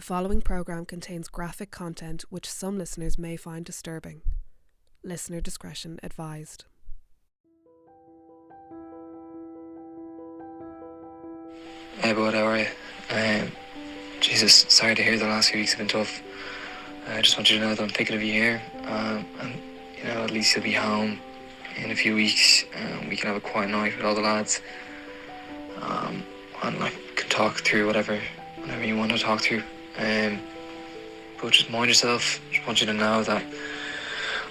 The following programme contains graphic content which some listeners may find disturbing. Listener discretion advised. Hey bud, how are you? Jesus, sorry to hear the last few weeks have been tough. I just want you to know that I'm thinking of you here. And at least you'll be home in a few weeks. We can have a quiet night with all the lads. And can talk through whatever you want to talk through. But just mind yourself. Just want you to know that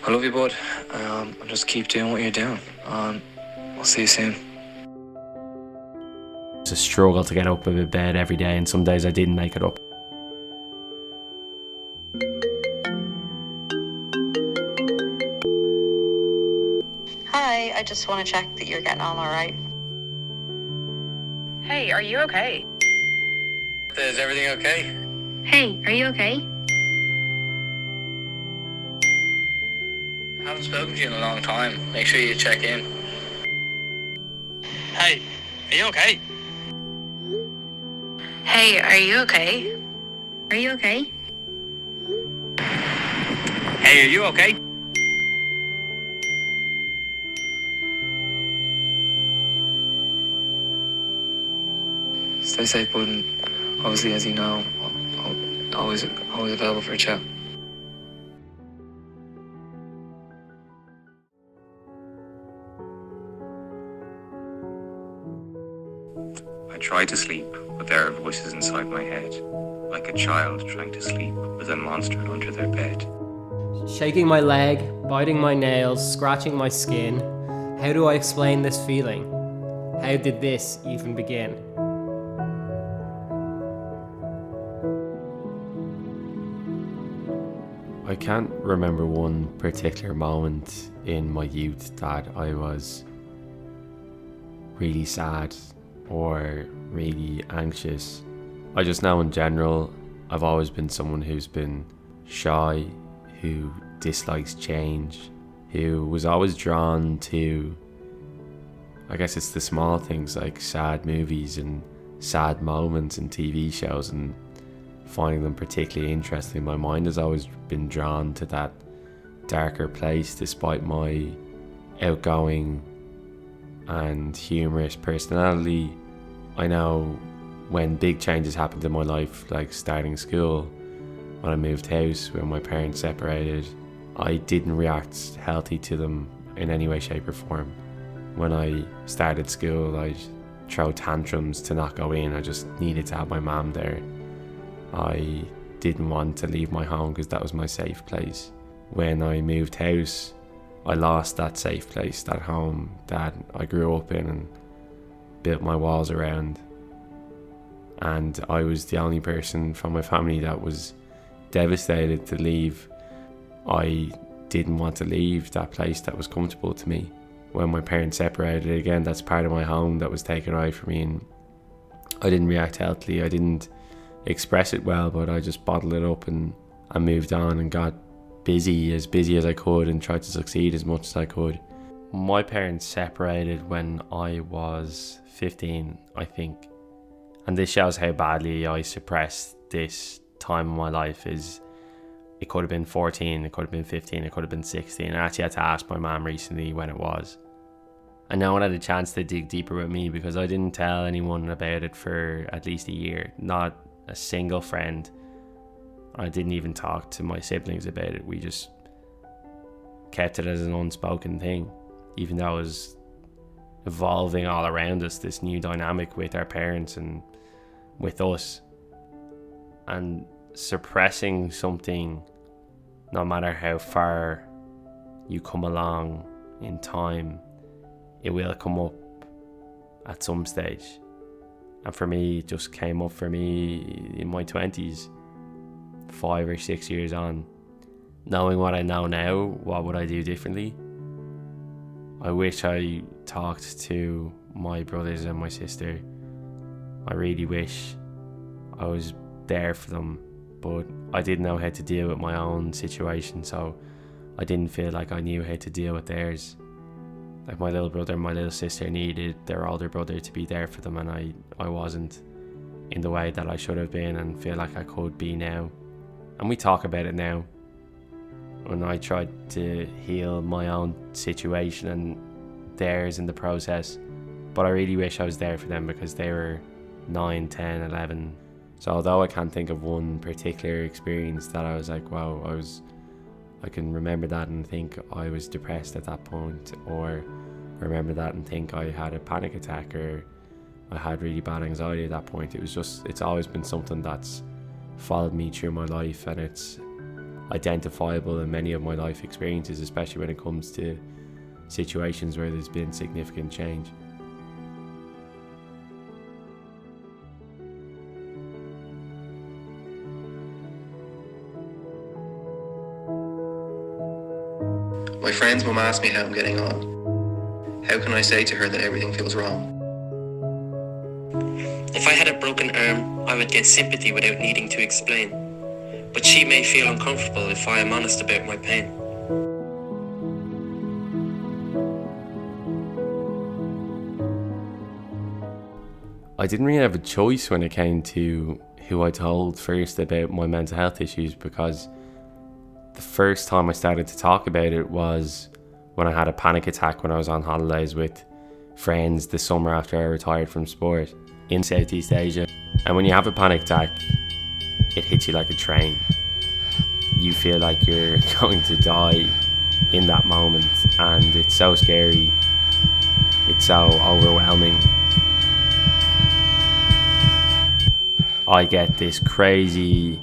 I love you, bud. And just keep doing what you're doing. I'll see you soon. It's a struggle to get up out of bed every day, and some days I didn't make it up. Hi, I just want to check that you're getting on all right. Hey, are you okay? Is everything okay? Hey, are you okay? I haven't spoken to you in a long time. Make sure you check in. Hey, are you okay? Hey, are you okay? Are you okay? Hey, are you okay? Stay safe, bud, and obviously, as you know, I'm always available for a chat. I try to sleep, but there are voices inside my head, like a child trying to sleep with a monster under their bed. Shaking my leg, biting my nails, scratching my skin. How do I explain this feeling? How did this even begin? I can't remember one particular moment in my youth that I was really sad or really anxious. I just know in general, I've always been someone who's been shy, who dislikes change, who was always drawn to, I guess it's the small things like sad movies and sad moments in TV shows and finding them particularly interesting. My mind has always been drawn to that darker place despite my outgoing and humorous personality. I know when big changes happened in my life, like starting school, when I moved house, when my parents separated, I didn't react healthy to them in any way, shape or form. When I started school, I'd throw tantrums to not go in. I just needed to have my mum there. I didn't want to leave my home because that was my safe place. When I moved house, I lost that safe place, that home that I grew up in and built my walls around. And I was the only person from my family that was devastated to leave. I didn't want to leave that place that was comfortable to me. When my parents separated, again, that's part of my home that was taken away from me, and I didn't react healthily. I didn't express it well, but I just bottled it up and I moved on and got busy as I could and tried to succeed as much as I could. My parents separated when I was 15, I think, and this shows how badly I suppressed this time of my life. It could have been 14, it could have been 15, it could have been 16. I actually had to ask my mum recently when it was. And no one had a chance to dig deeper with me because I didn't tell anyone about it for at least a year. Not a single friend. I didn't even talk to my siblings about it. We just kept it as an unspoken thing, even though it was evolving all around us, this new dynamic with our parents and with us. And suppressing something, no matter how far you come along in time, it will come up at some stage. And for me, it just came up for me in my 20s, 5 or 6 years on. Knowing what I know now, what would I do differently? I wish I talked to my brothers and my sister. I really wish I was there for them, but I didn't know how to deal with my own situation, so I didn't feel like I knew how to deal with theirs. Like my little brother and my little sister needed their older brother to be there for them, and I wasn't. in the way that I should have been and feel like I could be now. And we talk about it now. When I tried to heal my own situation and theirs in the process, but I really wish I was there for them because they were 9, 10, 11. So although I can't think of one particular experience that I was like, wow, I can remember that and think I was depressed at that point, or remember that and think I had a panic attack, or I had really bad anxiety at that point. It's always been something that's followed me through my life, and it's identifiable in many of my life experiences, especially when it comes to situations where there's been significant change. My friend's mum asked me how I'm getting on. How can I say to her that everything feels wrong? If I had a broken arm, I would get sympathy without needing to explain. But she may feel uncomfortable if I am honest about my pain. I didn't really have a choice when it came to who I told first about my mental health issues, because the first time I started to talk about it was when I had a panic attack when I was on holidays with friends the summer after I retired from sport in Southeast Asia. And when you have a panic attack, it hits you like a train. You feel like you're going to die in that moment, and it's so scary. It's so overwhelming. I get this crazy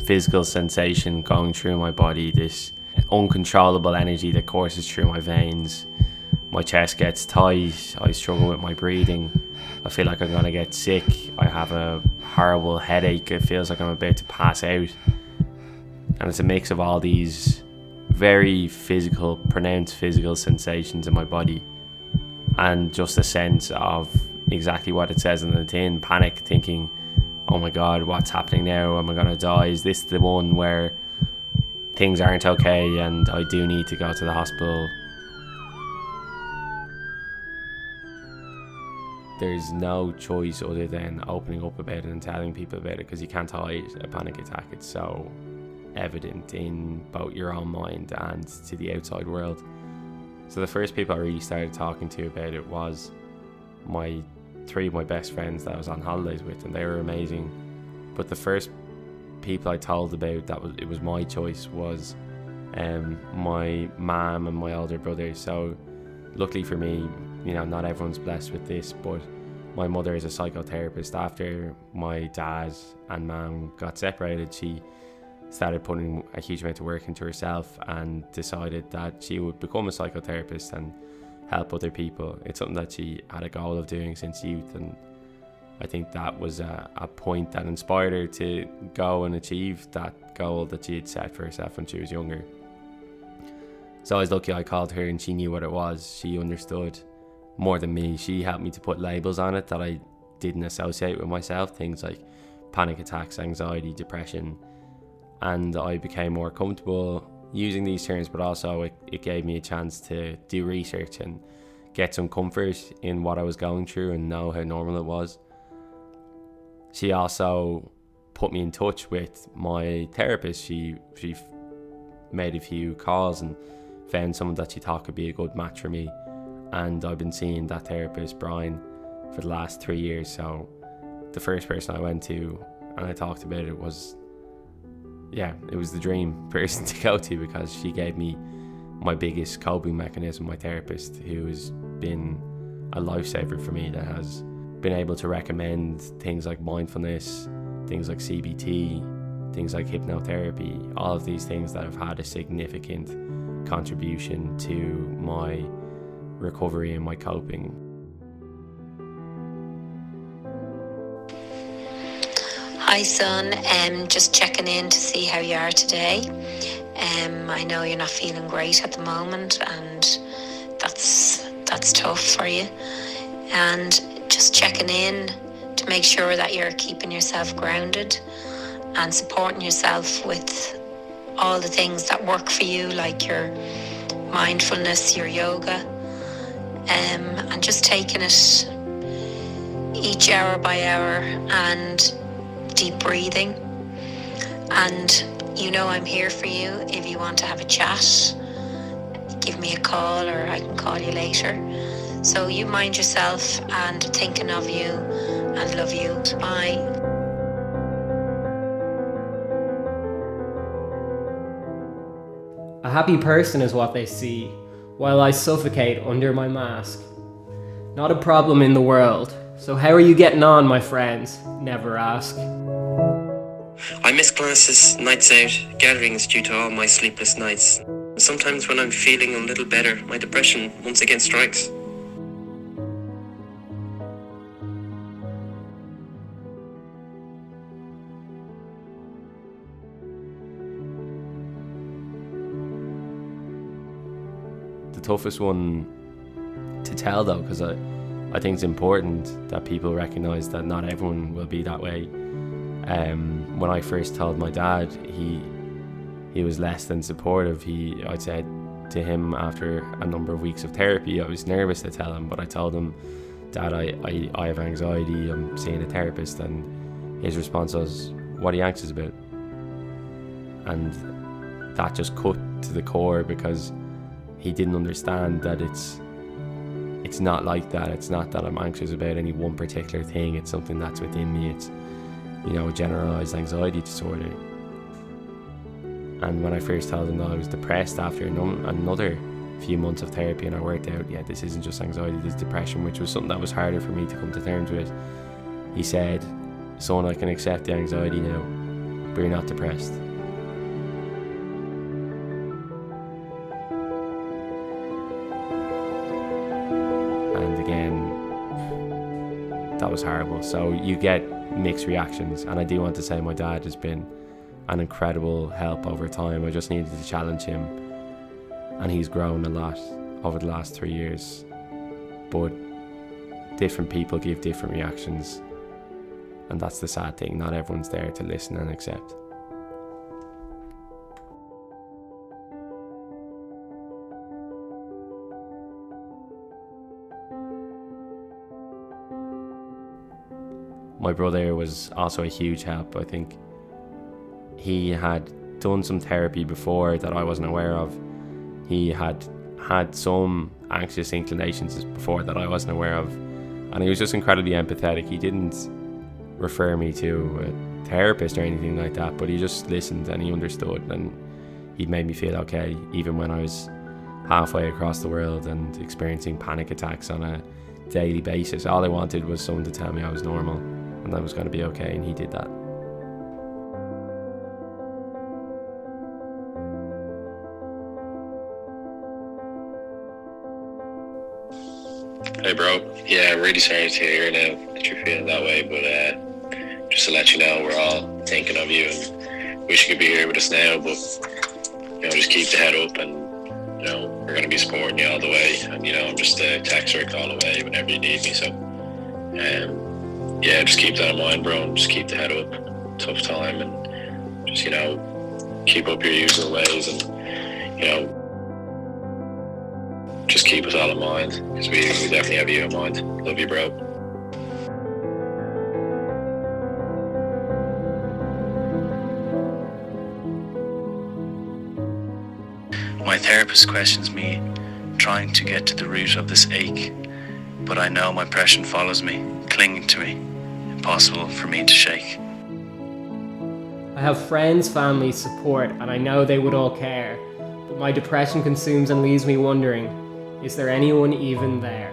physical sensation going through my body, this uncontrollable energy that courses through my veins. My chest gets tight, I struggle with my breathing, I feel like I'm gonna get sick, I have a horrible headache, it feels like I'm about to pass out. And it's a mix of all these very physical, pronounced physical sensations in my body, and just a sense of exactly what it says in the tin, panic, thinking, oh my god, what's happening now? Am I gonna die? Is this the one where things aren't okay and I do need to go to the hospital? There's no choice other than opening up about it and telling people about it, because you can't hide a panic attack. It's so evident in both your own mind and to the outside world. So the first people I really started talking to about it was three of my best friends that I was on holidays with, and they were amazing. But the first people I told about it was my choice was my mum and my older brother. So luckily for me, not everyone's blessed with this, but my mother is a psychotherapist. After my dad and mum got separated, she started putting a huge amount of work into herself and decided that she would become a psychotherapist and help other people. It's something that she had a goal of doing since youth, and I think that was a point that inspired her to go and achieve that goal that she had set for herself when she was younger. So I was lucky I called her and she knew what it was. She understood more than me. She helped me to put labels on it that I didn't associate with myself, things like panic attacks, anxiety, depression, and I became more comfortable using these terms, but also it gave me a chance to do research and get some comfort in what I was going through and know how normal it was. She also put me in touch with my therapist. She made a few calls and found someone that she thought could be a good match for me, and I've been seeing that therapist, Brian, for the last 3 years. So the first person I went to and I talked about it was the dream person to go to, because she gave me my biggest coping mechanism, my therapist, who has been a lifesaver for me, that has been able to recommend things like mindfulness, things like CBT, things like hypnotherapy, all of these things that have had a significant contribution to my recovery and my coping. Hi son, just checking in to see how you are today. I know you're not feeling great at the moment, and that's tough for you. And just checking in to make sure that you're keeping yourself grounded and supporting yourself with all the things that work for you, like your mindfulness, your yoga, and just taking it each hour by hour and deep breathing. And you know I'm here for you if you want to have a chat. Give me a call or I can call you later. So you mind yourself, and thinking of you and love you. Bye. A happy person is what they see, while I suffocate under my mask. Not a problem in the world. So how are you getting on, my friends? Never ask. I miss classes, nights out, gatherings due to all my sleepless nights. Sometimes when I'm feeling a little better, my depression once again strikes. The toughest one to tell though, because I think it's important that people recognise that not everyone will be that way. When I first told my dad, he was less than supportive. I said to him after a number of weeks of therapy, I was nervous to tell him, but I told him, Dad, I have anxiety, I'm seeing a therapist, and his response was, what are you anxious about? And that just cut to the core, because he didn't understand that it's not like that. It's not that I'm anxious about any one particular thing. It's something that's within me. It's, a generalized anxiety disorder. And when I first told him that I was depressed after another few months of therapy, and I worked out, this isn't just anxiety, this is depression, which was something that was harder for me to come to terms with. He said, son, I can accept the anxiety now, but you're not depressed. And again, that was horrible. So you get mixed reactions, and I do want to say my dad has been an incredible help over time. I just needed to challenge him, and he's grown a lot over the last 3 years. But different people give different reactions, and that's the sad thing. Not everyone's there to listen and accept. My brother was also a huge help. I think he had done some therapy before that I wasn't aware of. He had some anxious inclinations before that I wasn't aware of, and he was just incredibly empathetic. He didn't refer me to a therapist or anything like that, but he just listened and he understood, and he made me feel okay even when I was halfway across the world and experiencing panic attacks on a daily basis. All I wanted was someone to tell me I was normal and I was going to be okay, and he did that. Hey bro, yeah, I'm really sorry to hear now that you're feeling that way, but just to let you know, we're all thinking of you and wish you could be here with us now, but just keep the head up, and we're going to be supporting you all the way, and I'm just a text or a call away whenever you need me. So yeah, just keep that in mind, bro, and just keep the head up. Tough time, and just keep up your usual ways, and just keep us all in mind, because we definitely have you in mind. Love you, bro. My therapist questions me, trying to get to the root of this ache, but I know my depression follows me, clinging to me, impossible for me to shake. I have friends, family, support, and I know they would all care, but my depression consumes and leaves me wondering, is there anyone even there?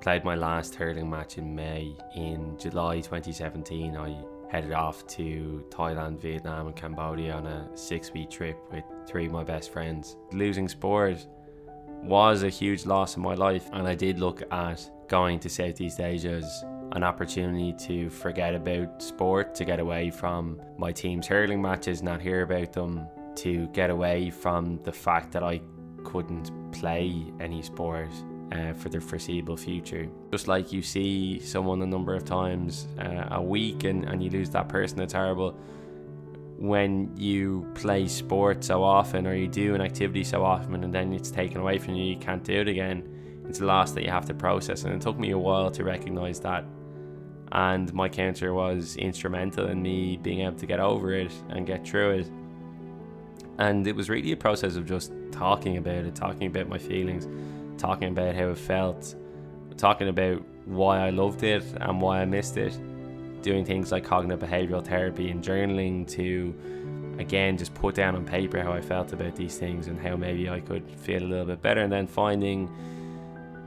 Played my last hurling match in May. In July 2017, I headed off to Thailand, Vietnam and Cambodia on a 6-week trip with 3 of my best friends. Losing sport was a huge loss in my life, and I did look at going to Southeast Asia as an opportunity to forget about sport, to get away from my team's hurling matches, not hear about them, to get away from the fact that I couldn't play any sport for the foreseeable future. Just like you see someone a number of times a week and you lose that person, it's horrible. When you play sport so often, or you do an activity so often, and then it's taken away from you, you can't do it again, it's a loss that you have to process. And it took me a while to recognise that, and my cancer was instrumental in me being able to get over it and get through it. And it was really a process of just talking about it, talking about my feelings, talking about how it felt, talking about why I loved it and why I missed it, doing things like cognitive behavioural therapy and journaling to, again, just put down on paper how I felt about these things and how maybe I could feel a little bit better, and then finding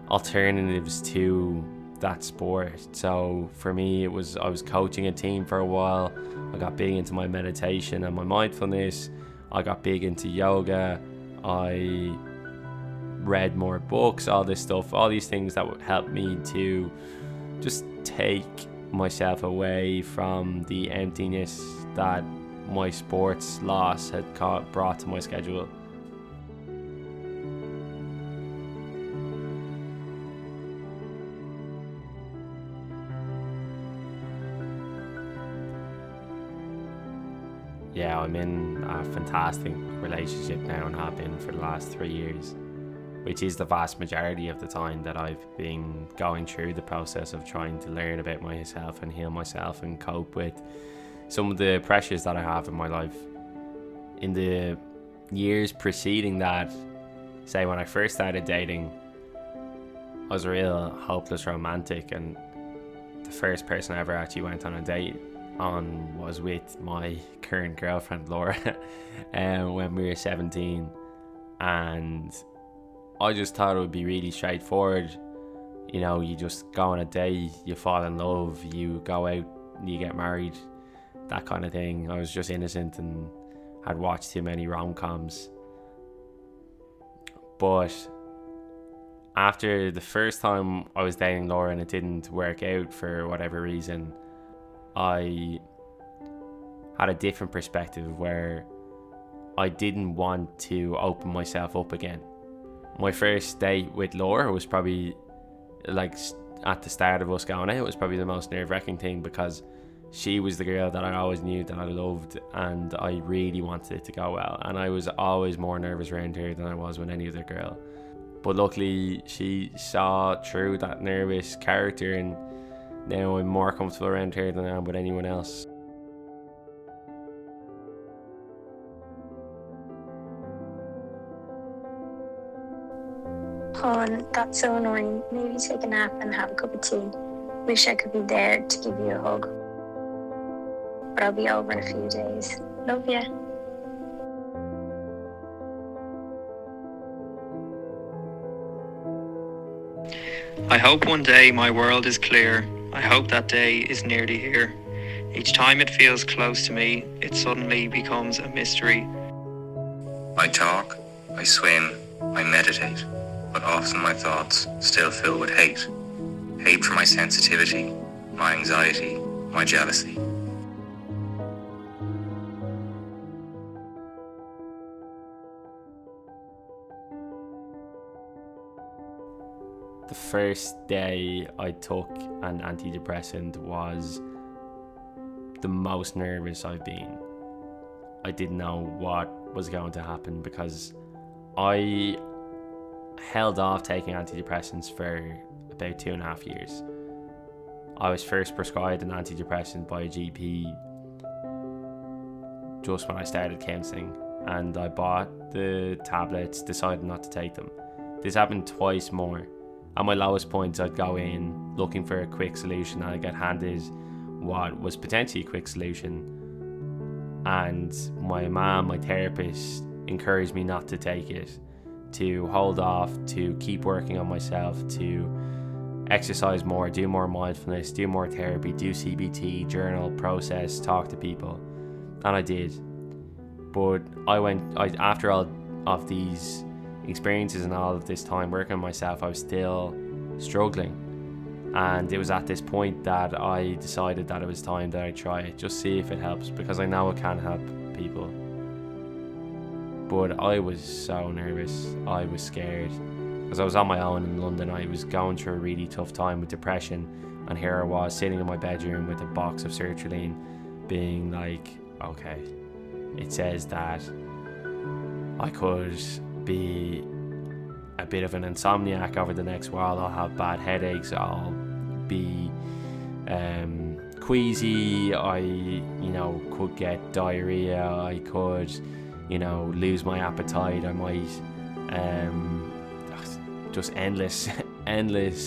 alternatives to that sport. So for me, I was coaching a team for a while. I got big into my meditation and my mindfulness. I got big into yoga. I read more books, all this stuff, all these things that would help me to just take myself away from the emptiness that my sports loss had brought to my schedule. Yeah, I'm in a fantastic relationship now and have been for the last 3 years, which is the vast majority of the time that I've been going through the process of trying to learn about myself and heal myself and cope with some of the pressures that I have in my life. In the years preceding that, say when I first started dating, I was a real hopeless romantic, and the first person I ever actually went on a date on was with my current girlfriend Laura when we were 17, and I just thought it would be really straightforward. You know, you just go on a date, you fall in love, you go out, you get married, that kind of thing. I was just innocent and had watched too many rom-coms. But after the first time I was dating Laura and it didn't work out for whatever reason, I had a different perspective where I didn't want to open myself up again. My first date with Laura was probably, like, at the start of us going out, it was probably the most nerve-wracking thing, because she was the girl that I always knew that I loved, and I really wanted it to go well, and I was always more nervous around her than I was with any other girl. But luckily she saw through that nervous character, and now I'm more comfortable around her than I am with anyone else. Oh, that's so annoying. Maybe take a nap and have a cup of tea. Wish I could be there to give you a hug. But I'll be over in a few days. Love ya. I hope one day my world is clear. I hope that day is nearly here. Each time it feels close to me, it suddenly becomes a mystery. I talk, I swim, I meditate, but often my thoughts still fill with hate. Hate for my sensitivity, my anxiety, my jealousy. The first day I took an antidepressant was the most nervous I've been. I didn't know what was going to happen because I held off taking antidepressants for about 2.5 years. I was first prescribed an antidepressant by a GP just when I started counselling, and I bought the tablets, decided not to take them. This happened twice more. At my lowest points, I'd go in looking for a quick solution and I'd get handed what was potentially a quick solution. And my mum, my therapist, encouraged me not to take it, to hold off, to keep working on myself, to exercise more, do more mindfulness, do more therapy, do CBT, journal, process, talk to people. And I did. But after all of these experiences and all of this time working on myself, I was still struggling, and it was at this point that I decided that it was time that I try it, just see if it helps, because I know it can help people. But I was so nervous, I was scared, Because I was on my own in London. I was going through a really tough time with depression, and here I was sitting in my bedroom with a box of sertraline, being like, okay, it says that I could be a bit of an insomniac over the next while. I'll have bad headaches, I'll be queasy, I could get diarrhea, I could lose my appetite, I might just endless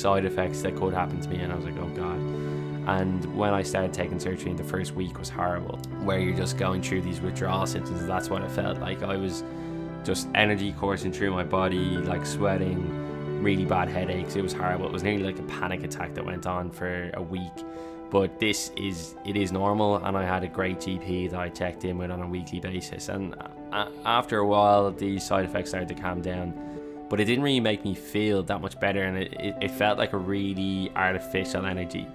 side effects that could happen to me. And I was like, oh god. And when I started taking sertraline, the first week was horrible, where you're just going through these withdrawal symptoms. That's what it felt like. I was just energy coursing through my body, like sweating, really bad headaches. It was horrible. It was nearly like a panic attack that went on for a week. But it is normal, and I had a great GP that I checked in with on a weekly basis. And after a while, these side effects started to calm down. But it didn't really make me feel that much better, and it felt like a really artificial energy.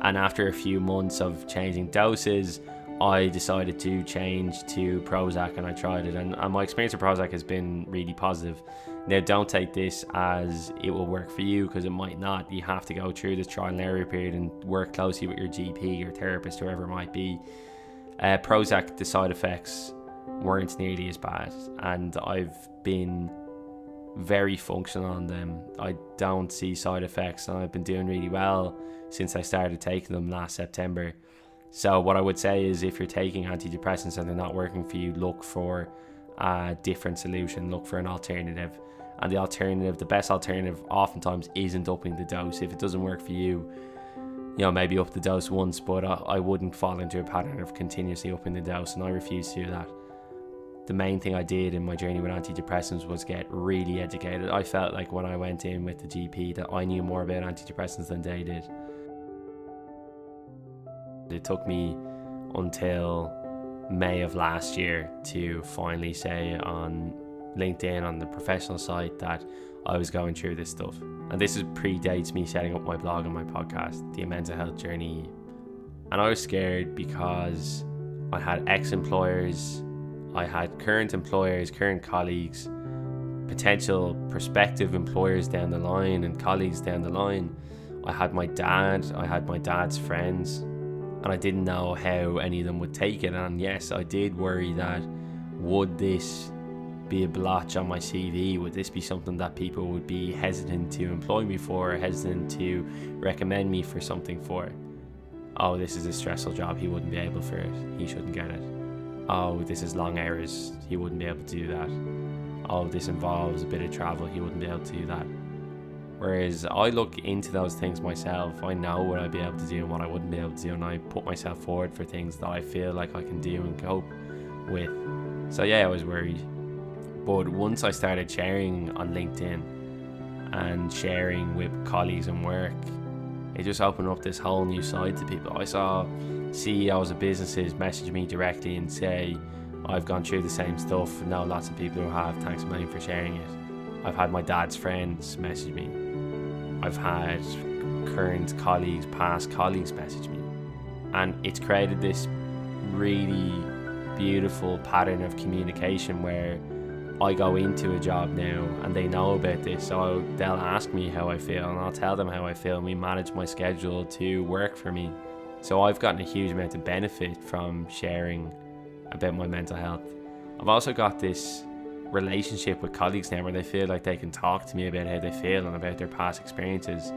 And after a few months of changing doses, I decided to change to Prozac, and I tried it. And my experience with Prozac has been really positive. Now, don't take this as it will work for you, because it might not. You have to go through this trial and error period and work closely with your GP, your therapist, whoever it might be. Prozac, the side effects weren't nearly as bad, and I've been very functional on them. I don't see side effects, and I've been doing really well since I started taking them last September. So what I would say is, if you're taking antidepressants and they're not working for you, look for a different solution, look for an alternative. And the best alternative oftentimes isn't upping the dose. If it doesn't work for you, maybe up the dose once, but I wouldn't fall into a pattern of continuously upping the dose, and I refuse to do that. The main thing I did in my journey with antidepressants was get really educated. I felt like when I went in with the GP that I knew more about antidepressants than they did. It took me until May of last year to finally say on LinkedIn, on the professional site, that I was going through this stuff. And this predates me setting up my blog and my podcast, The Mental Health Journey. And I was scared because I had ex-employers, I had current employers, current colleagues, potential prospective employers down the line and colleagues down the line. I had my dad, I had my dad's friends, and I didn't know how any of them would take it. And yes, I did worry that, would this be a blotch on my CV? Would this be something that people would be hesitant to employ me for, or hesitant to recommend me for something for? Oh, this is a stressful job, he wouldn't be able for it, he shouldn't get it. Oh, this is long hours, he wouldn't be able to do that. Oh, this involves a bit of travel, he wouldn't be able to do that. Whereas I look into those things myself, I know what I'd be able to do and what I wouldn't be able to do, and I put myself forward for things that I feel like I can do and cope with. So yeah, I was worried. But once I started sharing on LinkedIn and sharing with colleagues and work, it just opened up this whole new side to people. I saw CEOs of businesses message me directly and say, I've gone through the same stuff, know lots of people who have, thanks a million for sharing it. I've had my dad's friends message me. I've had current colleagues, past colleagues message me. And it's created this really beautiful pattern of communication where I go into a job now and they know about this, so they'll ask me how I feel and I'll tell them how I feel, and we manage my schedule to work for me. So I've gotten a huge amount of benefit from sharing about my mental health. I've also got this relationship with colleagues now where they feel like they can talk to me about how they feel and about their past experiences.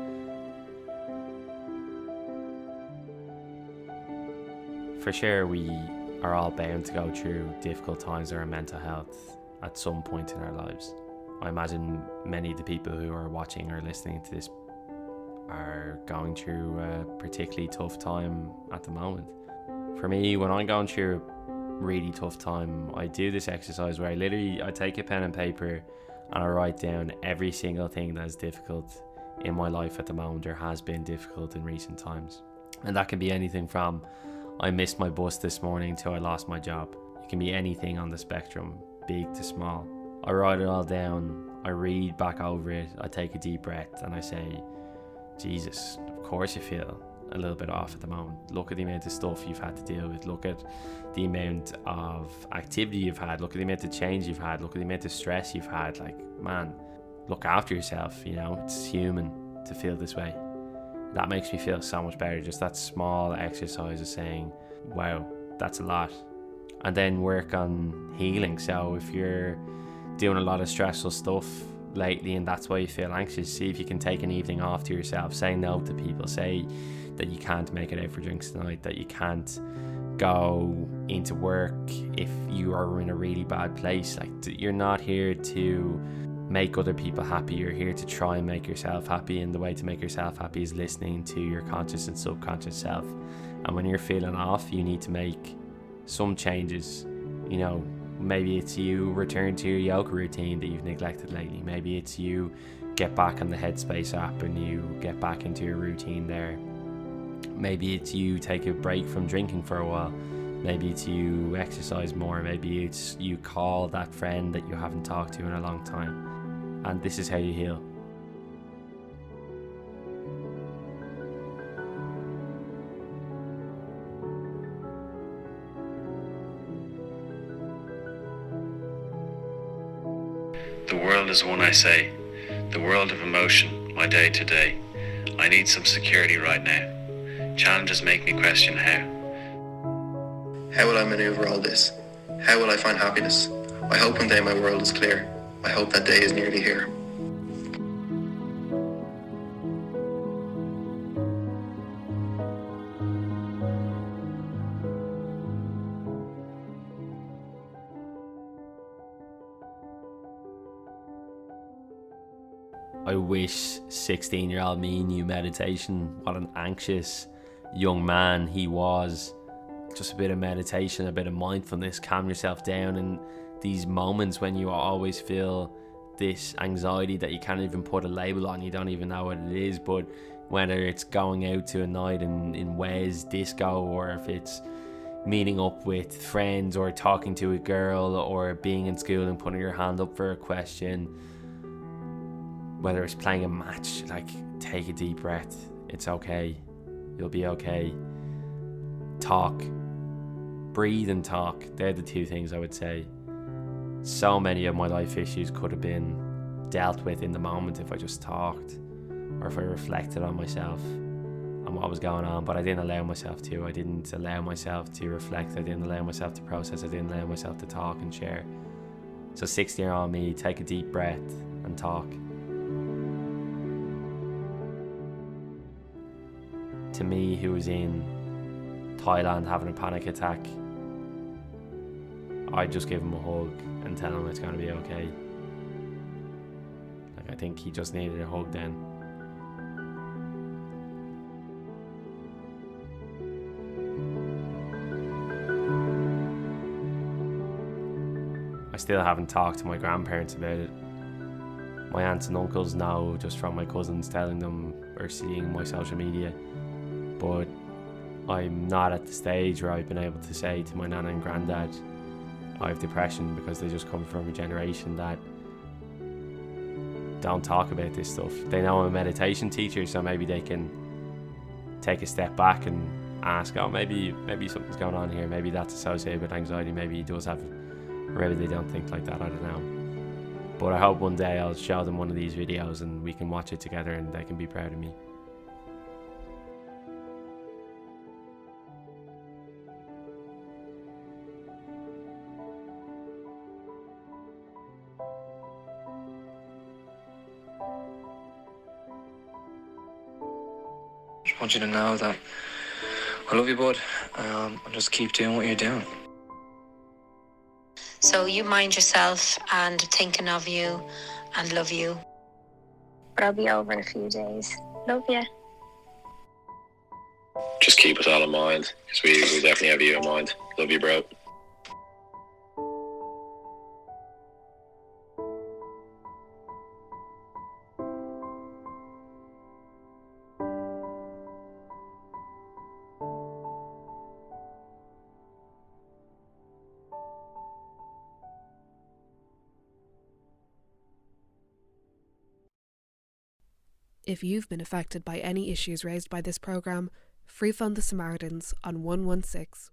For sure, we are all bound to go through difficult times in our mental health at some point in our lives. I imagine many of the people who are watching or listening to this are going through a particularly tough time at the moment. For me, when I'm going through a really tough time, I do this exercise where I take a pen and paper and I write down every single thing that is difficult in my life at the moment or has been difficult in recent times. And that can be anything from I missed my bus this morning to I lost my job. It can be anything on the spectrum, big to small. I write it all down, I read back over it, I take a deep breath and I say, Jesus, of course you feel a little bit off at the moment. Look at the amount of stuff you've had to deal with. Look at the amount of activity you've had. Look at the amount of change you've had. Look at the amount of stress you've had. Like, man, look after yourself. You know, it's human to feel this way. That makes me feel so much better. Just that small exercise of saying, wow, that's a lot. And then work on healing. So if you're doing a lot of stressful stuff lately and that's why you feel anxious, see if you can take an evening off to yourself. Say no to people. Say that you can't make it out for drinks tonight, that you can't go into work if you are in a really bad place. Like, you're not here to make other people happy. You're here to try and make yourself happy, and the way to make yourself happy is listening to your conscious and subconscious self. And when you're feeling off, you need to make some changes. You know, maybe it's you return to your yoga routine that you've neglected lately. Maybe it's you get back on the Headspace app and you get back into your routine there. Maybe it's you take a break from drinking for a while. Maybe it's you exercise more. Maybe it's you call that friend that you haven't talked to in a long time. And this is how you heal. The world is one, I say, the world of emotion, my day to day. I need some security right now. Challenges make me question how. How will I maneuver all this? How will I find happiness? I hope one day my world is clear. I hope that day is nearly here. I wish 16-year-old me knew meditation. What an anxious young man he was. Just a bit of meditation, a bit of mindfulness, calm yourself down in these moments when you always feel this anxiety that you can't even put a label on, you don't even know what it is. But whether it's going out to a night in Wes disco, or if it's meeting up with friends, or talking to a girl, or being in school and putting your hand up for a question, whether it's playing a match, like, take a deep breath. It's okay. You'll be okay. Talk. Breathe and talk. They're the two things I would say. So many of my life issues could have been dealt with in the moment if I just talked, or if I reflected on myself and what was going on. But I didn't allow myself to. I didn't allow myself to reflect. I didn't allow myself to process. I didn't allow myself to talk and share. So 16-year-old me, take a deep breath and talk. To me, who was in Thailand having a panic attack, I'd just give him a hug and tell him it's going to be okay. Like, I think he just needed a hug then. I still haven't talked to my grandparents about it. My aunts and uncles know just from my cousins telling them or seeing my social media. But I'm not at the stage where I've been able to say to my nana and granddad I have depression, because they just come from a generation that don't talk about this stuff. They know I'm a meditation teacher, so maybe they can take a step back and ask, oh, maybe something's going on here, maybe that's associated with anxiety, maybe he does have, or maybe they don't think like that, I don't know. But I hope one day I'll show them one of these videos and we can watch it together and they can be proud of me. I want you to know that I love you, bud, and just keep doing what you're doing. So you mind yourself, and thinking of you and love you. But I'll be over in a few days. Love ya. Just keep us all in mind, because we definitely have you in mind. Love you, bro. If you've been affected by any issues raised by this programme, free phone the Samaritans on 116